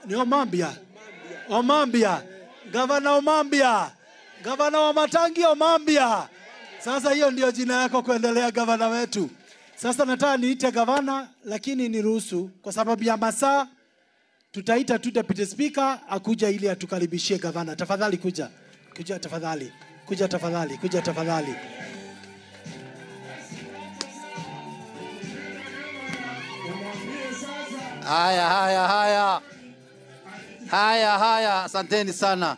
Ni Omambia. Omambia. Gavana Omambia. Gavana wa Matangi Omambia. Sasa hiyo ndio jina yako kuendelea gavana wetu. Sasa nataka niite gavana lakini niruhusu kwa sababu ya masaa tutaita tu deputy speaker akuja ili atukaribishie gavana. Tafadhali kuja. Kuja tafadhali. Kuja tafadhali. Kuja tafadhali. Haya, asanteni sana.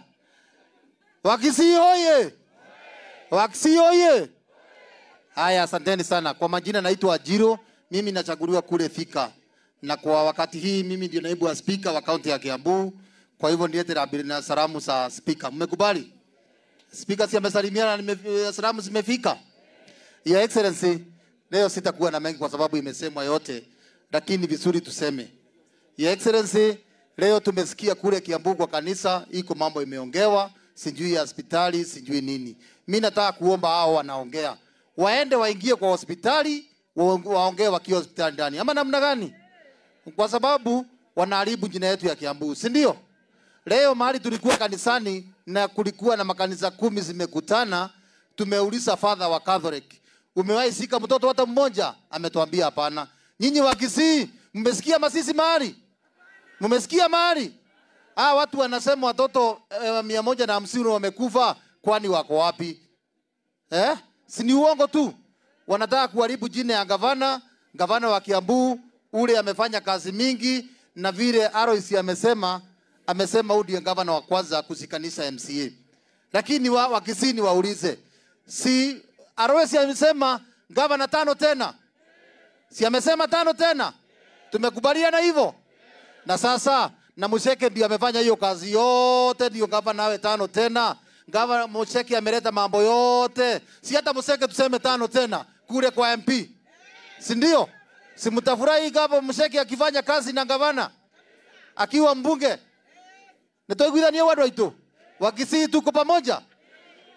Wakisii hoye. Wakisii hoye. Haya, asanteni sana. Kwa majina naitwa Ajiro, mimi nachaguliwa kule Thika. Na kwa wakati hii mimi ndio naibu wa speaker wa kaunti ya Kiambu. Kwa hivyo ndiye na salamu za speaker. Mmekubali? Speaker si amesalimiana na salamu zimefika. Your Excellency, leo sitakuwa na mengi kwa sababu imesemwa yote, lakini vizuri tuseme. Your Excellency, leo tumesikia kule Kiambu kwa kanisa iko mambo imeongewa, sijui ya hospitali, sijui nini. Mimi nataka kuomba hao wanaongea waende waingie kwa hospitali, waongee wakiwa hospitali ndani. Ama namna gani? Kwa sababu wanaharibu jina yetu ya Kiambu, si ndio? Leo mahali tulikuwa kanisani na kulikuwa na makanisa 10 zimekutana, tumeuliza father wa Catholic, umewahi sika mtoto hata mmoja? Ametuambia hapana. Nyinyi wa Kisii, mmesikia masisi mahali? Mmesikia mahali? Watu wanasema watoto 150 wamekufa, kwani wako wapi? Si ni uongo tu. Wanataka kuharibu jina ya gavana wa Kiambu, ule amefanya kazi mingi na vile Alois amesema udi gavana wa kwanza kusikanisha MCA. Lakini wa Kisii ni waulize, si Alois amesema gavana 5 tena? Si amesema 5 tena? Tumekubaliana hivyo. Na sasa na Museke ndio amefanya hiyo kazi yote, ndio gavana awe 5 tena. Gavana Museke ameleta mambo yote. Si hata Museke tuseme 5 tena kule kwa MP. Si ndio? Si mtafurahi gavana Museke akifanya kazi na gavana akiwa mbunge? Nitoiguithania watu wetu. Wakisii tuko pamoja.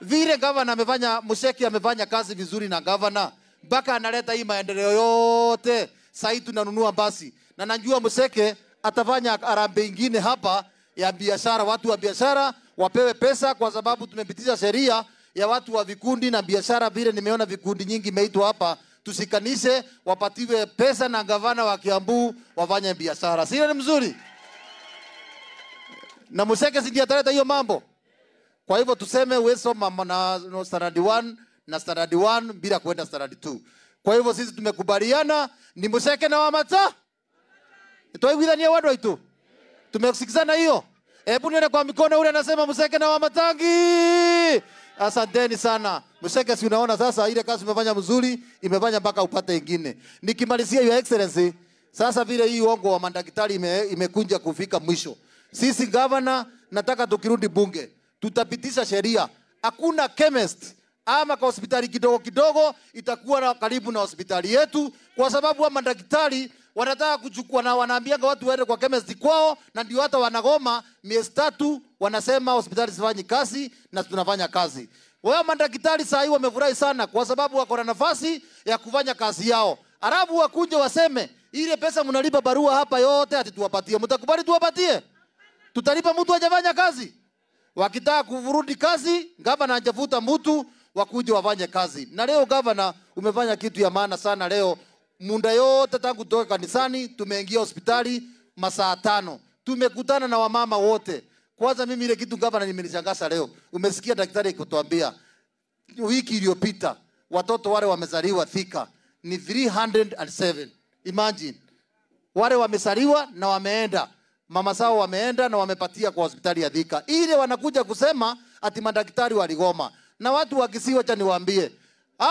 Vile gavana amefanya, Museke amefanya kazi vizuri na gavana, mpaka analeta hii maendeleo yote. Sasa tunanunua basi. Na najua Museke atafanya harambee ingine hapa ya biashara, watu wa biashara wapewe pesa kwa sababu tumepitisha sheria ya watu wa vikundi na biashara. Vile nimeona vikundi nyingi imeitwa hapa, tusikanishe, wapatiwe pesa na gavana wa Kiambu wafanye biashara. Sio ni mzuri? Na Museke si ndiye ataleta hiyo mambo. Kwa hivyo tuseme uwezo na standard 1 na standard 1 bila kwenda standard 2. Kwa hivyo sisi tumekubaliana ni Museke na Wamata. Nitoiguithania watu wetu. Tumesikizana hiyo. Hebu nione kwa mikono ule anasema Museke na Wamatangi. Asanteni sana. Museke, si unaona sasa ile kazi umefanya mzuri, imefanya mpaka upate ingine. Nikimalizia Your Excellency, sasa vile hii uongo wa madaktari imekunja kufika mwisho. Sisi governor nataka tukirudi bunge, tutapitisha sheria. Hakuna chemist ama kwa hospitali kidogo kidogo itakuwa na karibu na hospitali yetu, kwa sababu wa madaktari wanataka kuchukua na wanaambianga watu waende kwa chemist kwao, na ndio hata wanagoma miezi 3 wanasema hospitali sifanyi kazi na tunafanya kazi. Wao madaktari sasa hivi wamefurahi sana kwa sababu wako na nafasi ya kufanya kazi yao. Arabu wakunje waseme ile pesa mnalipa barua hapa yote ati tuwapatie. Mtakubali tuwapatie? Tutalipa mtu hajafanya kazi? Wakitaka kuvurudi kazi, gavana hajafuta mtu, wakuje wafanye kazi. Na leo gavana umefanya kitu ya maana sana leo. Munda yote tangu toka kanisani tumeingia hospitali masaa 5. Tumekutana na wamama wote. Kwanza mimi ile kitu gavana nimenishangaza leo. Umesikia daktari akituambia wiki iliyopita watoto wale wamezaliwa Thika ni 307. Imagine. Wale wamezaliwa na wameenda. Mama zao wameenda na wamepatia kwa hospitali ya Thika. Ile wanakuja kusema ati madaktari waligoma. Na watu wa Kisii wacha niwaambie,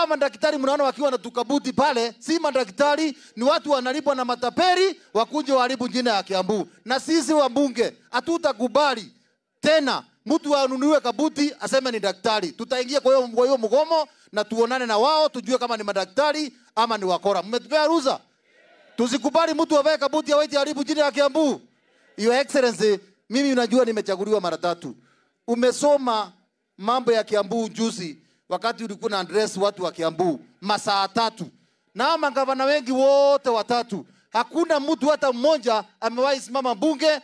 madaktari mnaona wakiwa na tukabuti pale, si madaktari, ni watu wanalipwa na mataperi wakuje waharibu jina ya Kiambu. Na sisi wabunge hatutakubali tena mtu anunuwe kabuti aseme ni daktari. Tutaingia kwa hiyo mgomo na tuonane na wao tujue kama ni madaktari ama ni wakora. Mmetupea ruhusa? Tusikubali mtu avae kabuti awaiti haribu jina ya Kiambu. Your Excellency, mimi unajua nimechaguliwa mara 3. Umesoma mambo ya Kiambu juzi wakati ulikuwa na address watu wa Kiambu masaa 3. Na magavana wengi wote 3. Hakuna mtu hata mmoja amewahi simama bunge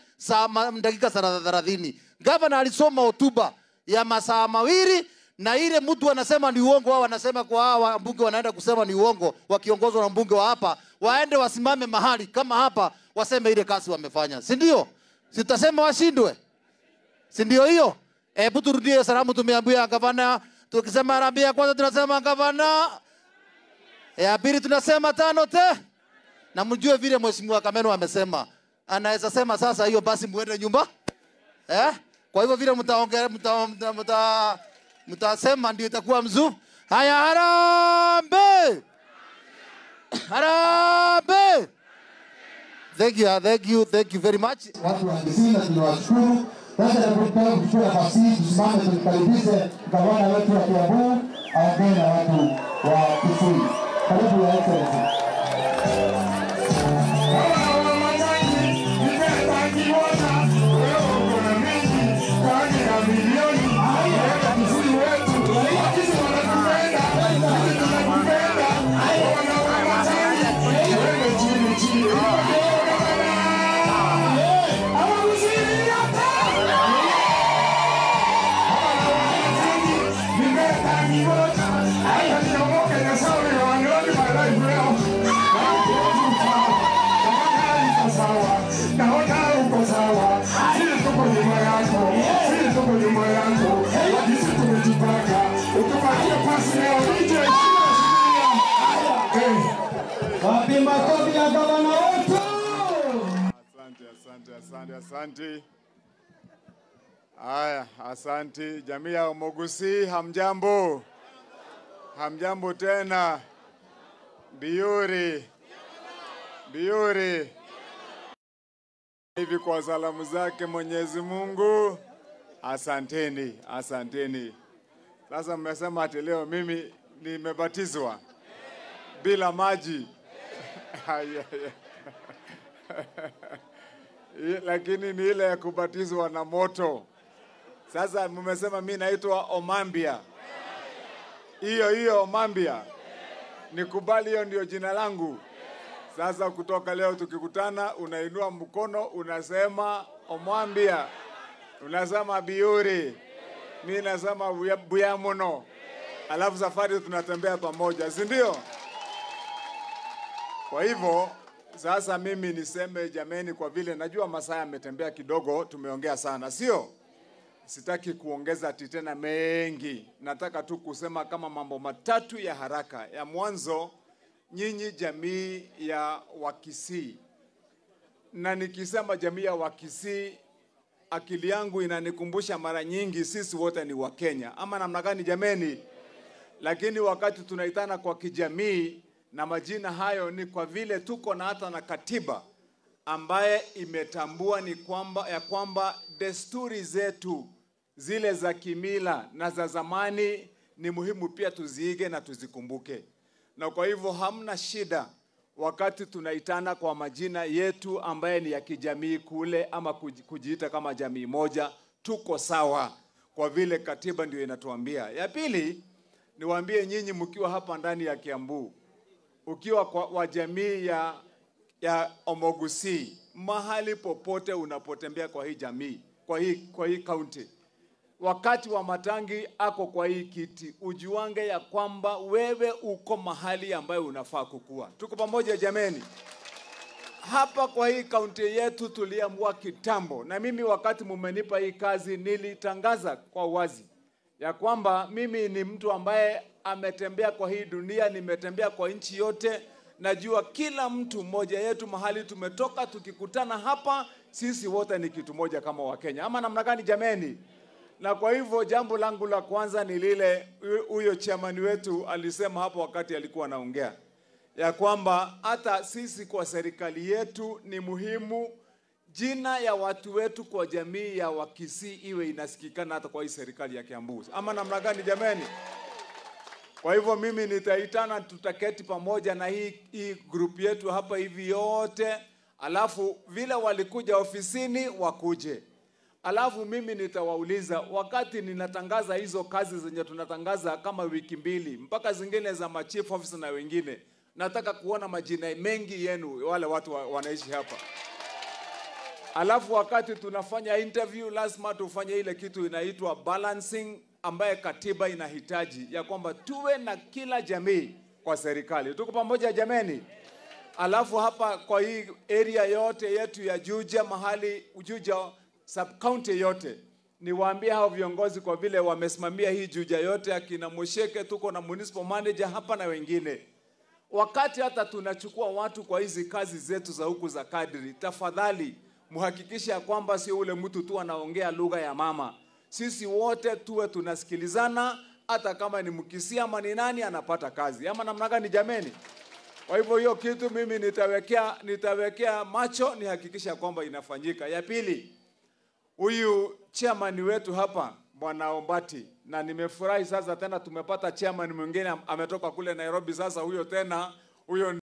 dakika 30. Gavana alisoma hotuba ya masaa mawili, na ile mtu anasema ni uongo, wao wanasema kwa hawa mbunge wanaenda kusema ni uongo, wakiongozwa na mbunge wa hapa, waende wasimame mahali kama hapa waseme ile kazi wamefanya. Si ndio? Sitasema washindwe. Si ndio hiyo? Hebu turudie salamu tumeambia gavana. Tukisema harambee ya kwanza tunasema gavana. Ya pili tunasema tano te. Na mjue vile mheshimiwa Kameno amesema. Anaweza sema sasa hiyo basi muende nyumba. Kwa hivyo vile mtaongea mtasema ndio itakuwa mzuri. Haya, harambee. Harambee. Thank you very much. Watu wa Kisii tunawashukuru. Sasa tunataka kuchukua nafasi hii tusimame tumkaribishe gavana wetu wa Kiambu aongee na watu wa Kisii. Karibu ya Excellency. Asante. Haya, asante. Jamii ya Omogusi, hamjambo? Hamjambo tena. Biuri. Hivi kwa salamu zake Mwenyezi Mungu. Asanteni. Sasa mmesema ati leo mimi nimebatizwa bila maji. Lakini ni ile ya kubatizwa na moto. Sasa mmesema mimi naitwa Omambia. Hiyo Omambia. Nikubali, hiyo ndio jina langu. Sasa kutoka leo tukikutana unainua mkono unasema Omambia. Unasema Biuri. Mimi nasema Buyamuno. Alafu safari tunatembea pamoja, si ndio? Kwa hivyo sasa mimi niseme jameni, kwa vile najua masaa yametembea kidogo, tumeongea sana, sio? Sitaki kuongeza tena mengi. Nataka tu kusema kama mambo matatu ya haraka. Ya mwanzo, nyinyi jamii ya Wakisii. Na nikisema jamii ya Wakisii, akili yangu inanikumbusha mara nyingi sisi wote ni Wakenya. Ama namna gani jameni? Lakini wakati tunaitana kwa kijamii, na majina hayo ni kwa vile tuko na hata na katiba ambaye imetambua ya kwamba desturi zetu zile za kimila na za zamani ni muhimu pia tuziige na tuzikumbuke. Na kwa hivyo hamna shida wakati tunaitana kwa majina yetu ambaye ni ya kijamii kule ama kujiita kama jamii moja, tuko sawa kwa vile katiba ndio inatuambia. Ya pili, niwaambie nyinyi mkiwa hapa ndani ya Kiambu, ukiwa wa jamii ya Omogusi, mahali popote unapotembea kwa hii jamii, kwa hii county, wakati wa matangi ako kwa hii kiti, ujuange ya kwamba wewe uko mahali ambayo unafaa kukua. Tuko pamoja jameni? Hapa kwa hii county yetu tuliamua kitambo, na mimi wakati mumenipa hii kazi nilitangaza kwa wazi ya kwamba mimi ni mtu ambaye ametembea kwa hii dunia, nimetembea kwa nchi yote, najua kila mtu mmoja yetu mahali tumetoka, tukikutana hapa sisi wote ni kitu moja kama Wakenya. Ama namna gani jameni? Na kwa hivyo jambo langu la kwanza ni lile huyo chairman wetu alisema hapo wakati alikuwa anaongea, ya kwamba hata sisi kwa serikali yetu ni muhimu jina ya watu wetu kwa jamii ya Wakisii iwe inasikikana hata kwa hii serikali ya Kiambu. Ama namna gani jameni? Kwa hivyo mimi nitaitana, tutaketi pamoja na hii group yetu hapa hivi yote, alafu vile walikuja ofisini wakuje. Alafu mimi nitawauliza wakati ninatangaza hizo kazi zenye tunatangaza kama wiki mbili mpaka zingine za chief officer na wengine, nataka kuona majina mengi yenu wale watu wanaishi hapa. Alafu wakati tunafanya interview lazima tufanye ile kitu inaitwa balancing, ambaye katiba inahitaji ya kwamba tuwe na kila jamii kwa serikali. Tuko pamoja jameni? Alafu hapa kwa hii area yote yetu ya Juja, mahali Juja sub county yote, niwaambie hao viongozi kwa vile wamesimamia hii Juja yote, akina Mosheke, tuko na municipal manager hapa na wengine. Wakati hata tunachukua watu kwa hizi kazi zetu za huku za kadri, tafadhali muhakikishe ya kwamba sio ule mtu tu anaongea lugha ya mama. Sisi wote tuwe tunasikilizana, hata kama ni Mkisia ama ni nani anapata kazi. Ama namna gani jameni? Kwa hivyo hiyo kitu mimi nitawekea macho, nihakikisha kwamba inafanyika. Ya pili, huyu chairman wetu hapa Bwana Ombati, na nimefurahi sasa tena tumepata chairman mwingine ametoka kule Nairobi. Sasa huyo tena huyo